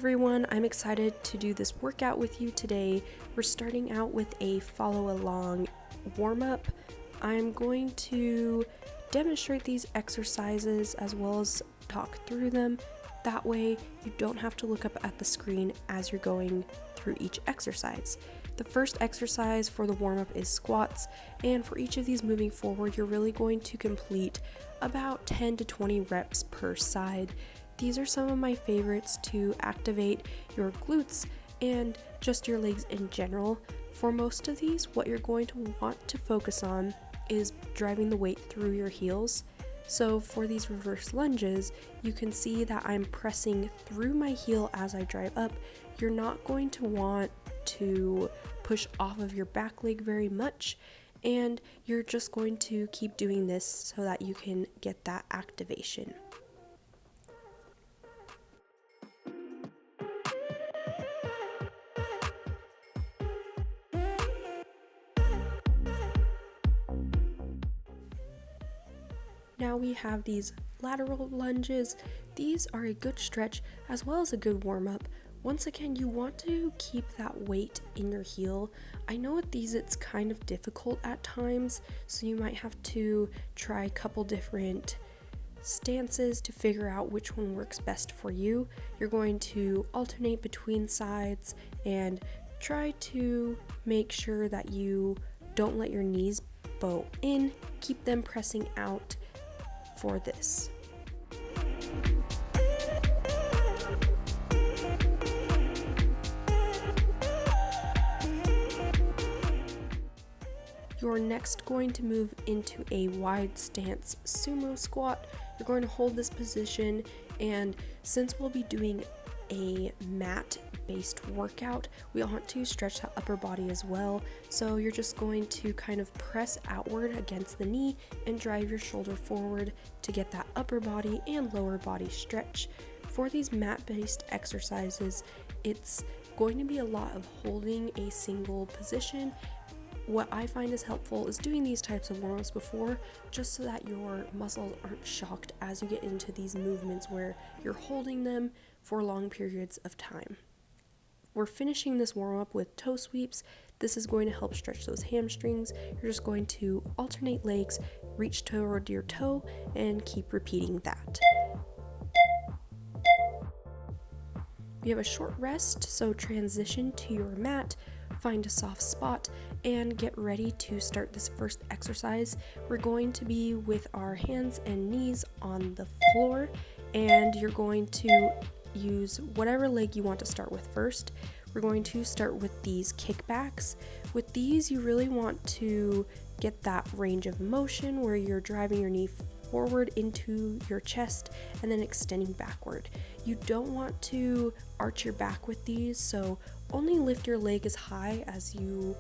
everyone, I'm excited to do this workout with you today. We're starting out with a follow along warm-up. I'm going to demonstrate these exercises as well as talk through them. That way you don't have to look up at the screen as you're going through each exercise. The first exercise for the warm-up is squats, and for each of these moving forward, you're really going to complete about 10 to 20 reps per side. These are some of my favorites to activate your glutes and just your legs in general. For most of these, what you're going to want to focus on is driving the weight through your heels. So for these reverse lunges, you can see that I'm pressing through my heel as I drive up. You're not going to want to push off of your back leg very much, and you're just going to keep doing this so that you can get that activation. Now we have these lateral lunges. These are a good stretch as well as a good warm-up. Once again, you want to keep that weight in your heel. I know with these it's kind of difficult at times, so you might have to try a couple different stances to figure out which one works best for you. You're going to alternate between sides and try to make sure that you don't let your knees bow in. Keep them pressing out for this. You're next going to move into a wide stance sumo squat. You're going to hold this position, and since we'll be doing a mat based workout, we want to stretch that upper body as well. So you're just going to kind of press outward against the knee and drive your shoulder forward to get that upper body and lower body stretch. For these mat based exercises, it's going to be a lot of holding a single position. What I find is helpful is doing these types of warm-ups before, just so that your muscles aren't shocked as you get into these movements where you're holding them for long periods of time. We're finishing this warm-up with toe sweeps. This is going to help stretch those hamstrings. You're just going to alternate legs, reach toward your toe, and keep repeating that. We have a short rest, so transition to your mat, find a soft spot, and get ready to start this first exercise. We're going to be with our hands and knees on the floor, and you're going to use whatever leg you want to start with first. We're going to start with these kickbacks. With these, you really want to get that range of motion where you're driving your knee forward into your chest and then extending backward. You don't want to arch your back with these, so only lift your leg as high as you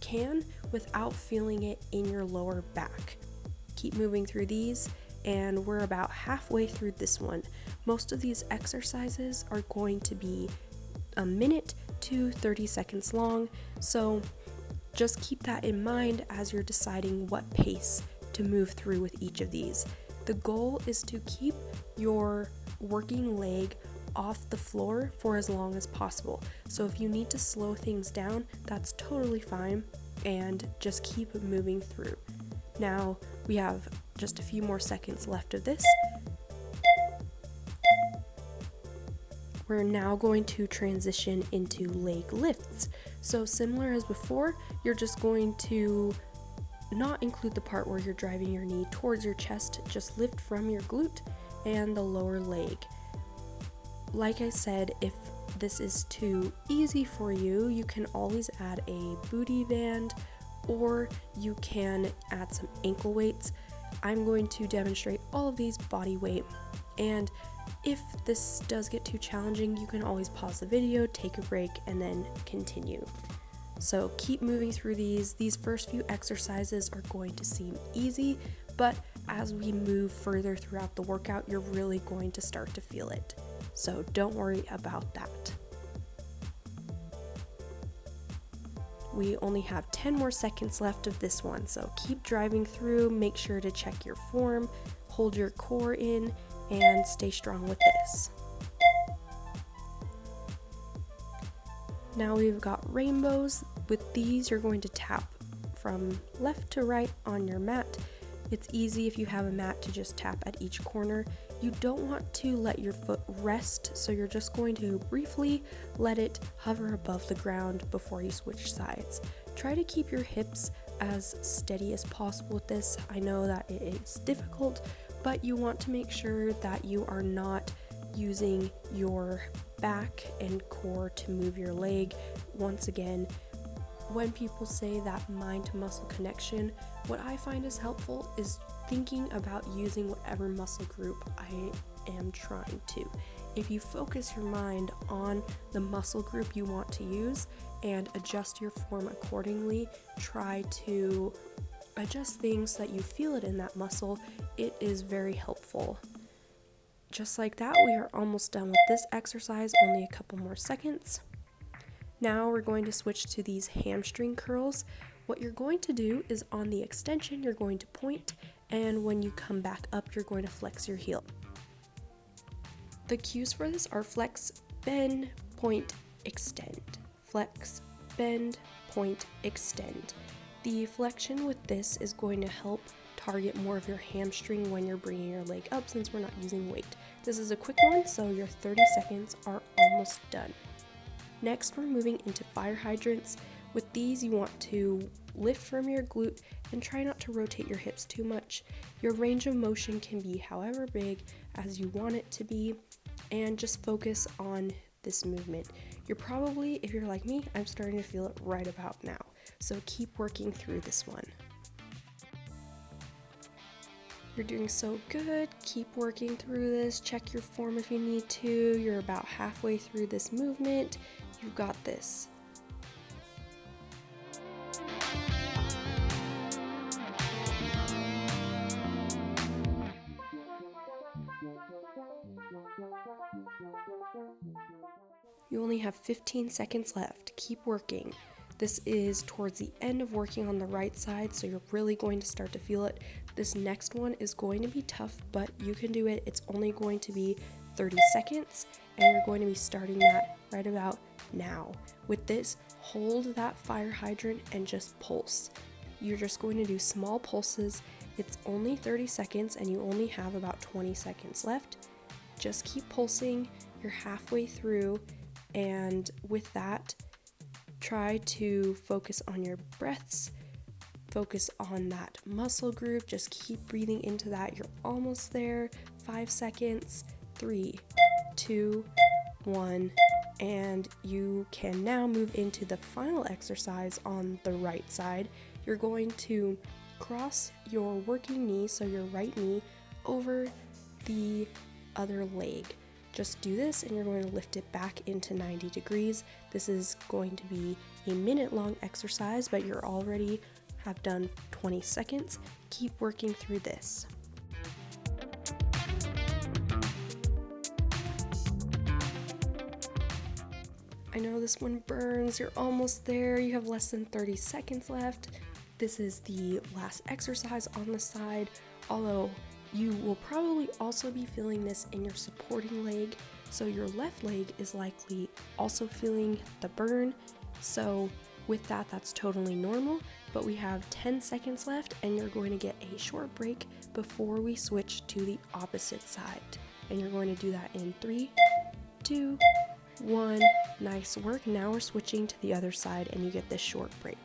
can without feeling it in your lower back. Keep moving through these, and we're about halfway through this one. Most of these exercises are going to be a minute to 30 seconds long, so just keep that in mind as you're deciding what pace to move through with each of these. The goal is to keep your working leg off the floor for as long as possible. So if you need to slow things down, that's totally fine, and just keep moving through. Now we have just a few more seconds left of this. We're now going to transition into leg lifts. So similar as before, you're just going to not include the part where you're driving your knee towards your chest, just lift from your glute and the lower leg. Like I said, if this is too easy for you, you can always add a booty band, or you can add some ankle weights. I'm going to demonstrate all of these body weight, and if this does get too challenging, you can always pause the video, take a break, and then continue. So keep moving through these. These first few exercises are going to seem easy, but as we move further throughout the workout, you're really going to start to feel it. So don't worry about that. We only have 10 more seconds left of this one, so keep driving through. Make sure to check your form, hold your core in, and stay strong with this. Now we've got rainbows. With these, you're going to tap from left to right on your mat. It's easy if you have a mat to just tap at each corner. You don't want to let your foot rest, so you're just going to briefly let it hover above the ground before you switch sides. Try to keep your hips as steady as possible with this. I know that it is difficult, but you want to make sure that you are not using your back and core to move your leg. Once again, when people say that mind to muscle connection, what I find is helpful is thinking about using whatever muscle group I am trying to. If you focus your mind on the muscle group you want to use and adjust your form accordingly, try to adjust things so that you feel it in that muscle, it is very helpful. Just like that, we are almost done with this exercise, only a couple more seconds. Now we're going to switch to these hamstring curls. What you're going to do is on the extension, you're going to point, and when you come back up, you're going to flex your heel. The cues for this are flex, bend, point, extend. Flex, bend, point, extend. The flexion with this is going to help target more of your hamstring when you're bringing your leg up, since we're not using weight. This is a quick one, so your 30 seconds are almost done. Next, we're moving into fire hydrants. With these, you want to lift from your glute and try not to rotate your hips too much. Your range of motion can be however big as you want it to be, and just focus on this movement. You're probably, if you're like me, I'm starting to feel it right about now. So keep working through this one. You're doing so good. Keep working through this. Check your form if you need to. You're about halfway through this movement. You've got this. You only have 15 seconds left. Keep working. This is towards the end of working on the right side, so you're really going to start to feel it. This next one is going to be tough, but you can do it. It's only going to be 30 seconds, and you're going to be starting that right about now. With this, hold that fire hydrant and just pulse. You're just going to do small pulses. It's only 30 seconds, and you only have about 20 seconds left. Just keep pulsing. You're halfway through, and with that, try to focus on your breaths, focus on that muscle group, just keep breathing into that. You're almost there. 5 seconds, 3, 2, 1, and you can now move into the final exercise on the right side. You're going to cross your working knee, so your right knee, over the other leg. Just do this and you're going to lift it back into 90 degrees. This is going to be a minute-long exercise, but you're already have done 20 seconds. Keep working through this. I know this one burns. You're almost there. You have less than 30 seconds left. This is the last exercise on the side, although you will probably also be feeling this in your supporting leg, so your left leg is likely also feeling the burn. So with that, that's totally normal, but we have 10 seconds left, and you're going to get a short break before we switch to the opposite side. And you're going to do that in 3, 2, 1. Nice work. Now we're switching to the other side, and you get this short break.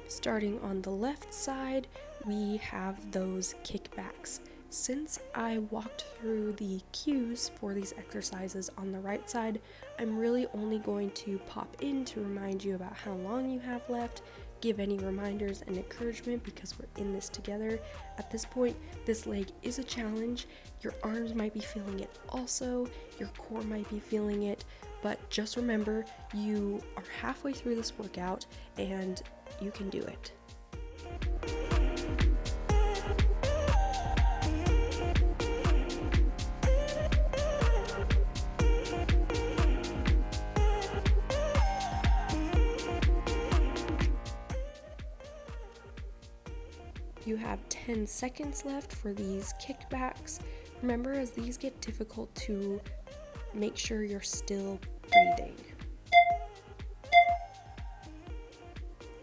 Starting on the left side, we have those kickbacks. Since I walked through the cues for these exercises on the right side, I'm really only going to pop in to remind you about how long you have left, give any reminders and encouragement because we're in this together. At this point, this leg is a challenge. Your arms might be feeling it also, your core might be feeling it, but just remember, you are halfway through this workout and you can do it. You have 10 seconds left for these kickbacks. Remember, as these get difficult, to make sure you're still breathing.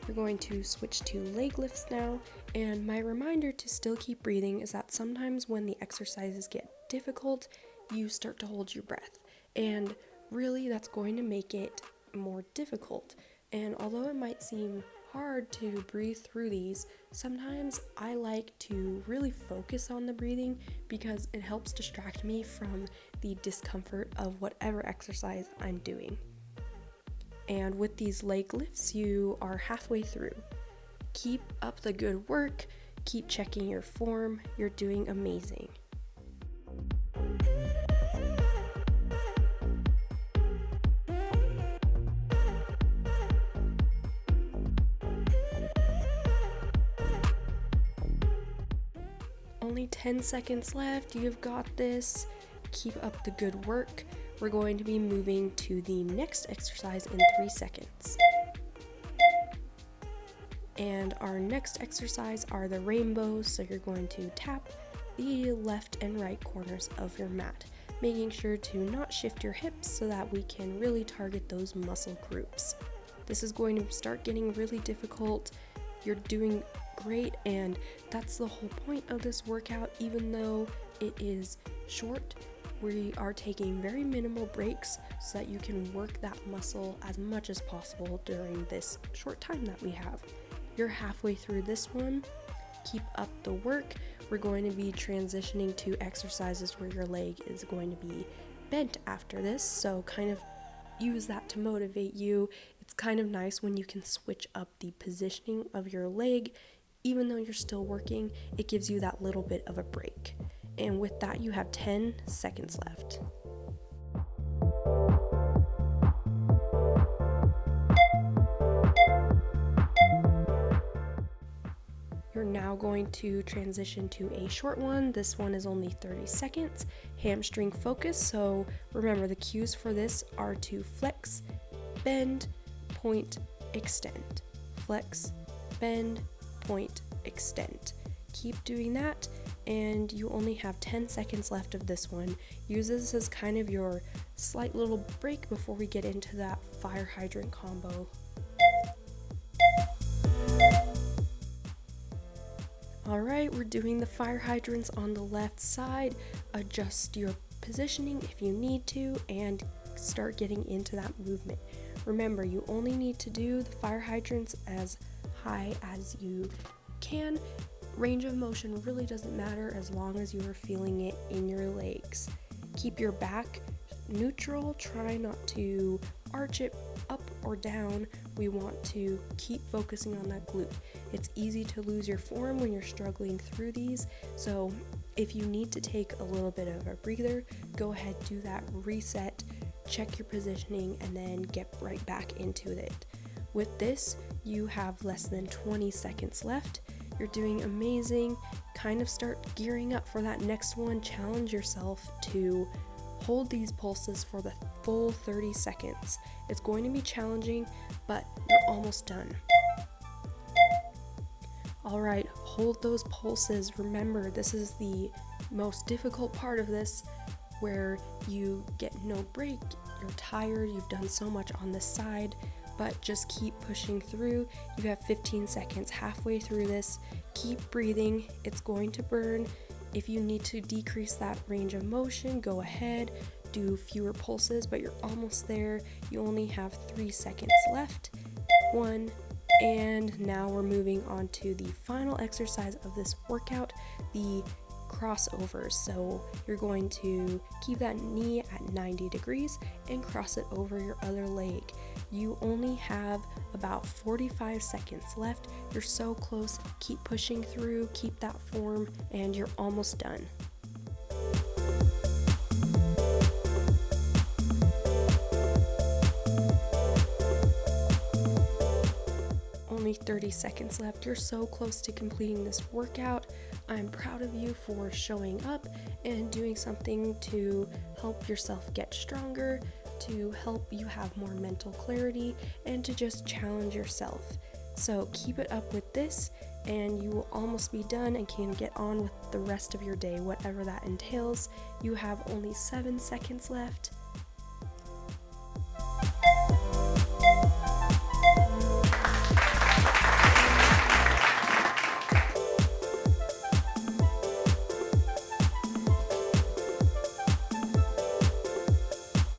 We're going to switch to leg lifts now, and my reminder to still keep breathing is that sometimes when the exercises get difficult, you start to hold your breath, and really that's going to make it more difficult. And although it might seem hard to breathe through these, sometimes I like to really focus on the breathing because it helps distract me from the discomfort of whatever exercise I'm doing. And with these leg lifts, you are halfway through. Keep up the good work, keep checking your form, you're doing amazing. Only 10 seconds left, you've got this. Keep up the good work. We're going to be moving to the next exercise in 3 seconds. And our next exercise are the rainbows, so you're going to tap the left and right corners of your mat, making sure to not shift your hips so that we can really target those muscle groups. This is going to start getting really difficult. You're doing great, and that's the whole point of this workout. Even though it is short, we are taking very minimal breaks so that you can work that muscle as much as possible during this short time that we have. You're halfway through this one. Keep up the work. We're going to be transitioning to exercises where your leg is going to be bent after this, so kind of use that to motivate you. It's kind of nice when you can switch up the positioning of your leg. Even though you're still working, it gives you that little bit of a break. And with that, you have 10 seconds left. You're now going to transition to a short one. This one is only 30 seconds, hamstring focus. So remember, the cues for this are to flex, bend, point, extend. Flex, bend, point, extend. Keep doing that, and you only have 10 seconds left of this one. Use this as kind of your slight little break before we get into that fire hydrant combo. Alright, we're doing the fire hydrants on the left side. Adjust your positioning if you need to and start getting into that movement. Remember, you only need to do the fire hydrants as high as you can. Range of motion really doesn't matter as long as you are feeling it in your legs. Keep your back neutral. Try not to arch it up or down. We want to keep focusing on that glute. It's easy to lose your form when you're struggling through these, so if you need to take a little bit of a breather, go ahead, do that, reset, check your positioning, and then get right back into it. With this, you have less than 20 seconds left. You're doing amazing. Kind of start gearing up for that next one. Challenge yourself to hold these pulses for the full 30 seconds. It's going to be challenging, but you're almost done. Alright, hold those pulses. Remember, this is the most difficult part of this, where you get no break, you're tired, you've done so much on this side, but just keep pushing through. You have 15 seconds, halfway through this. Keep breathing, it's going to burn. If you need to decrease that range of motion, go ahead, do fewer pulses, but you're almost there. You only have 3 seconds left. 1, and now we're moving on to the final exercise of this workout, the crossovers. So you're going to keep that knee at 90 degrees and cross it over your other leg. You only have about 45 seconds left. You're so close. Keep pushing through, keep that form, and you're almost done. Only 30 seconds left. You're so close to completing this workout. I'm proud of you for showing up and doing something to help yourself get stronger, to help you have more mental clarity, and to just challenge yourself. So keep it up with this and you will almost be done and can get on with the rest of your day, whatever that entails. You have only 7 seconds left.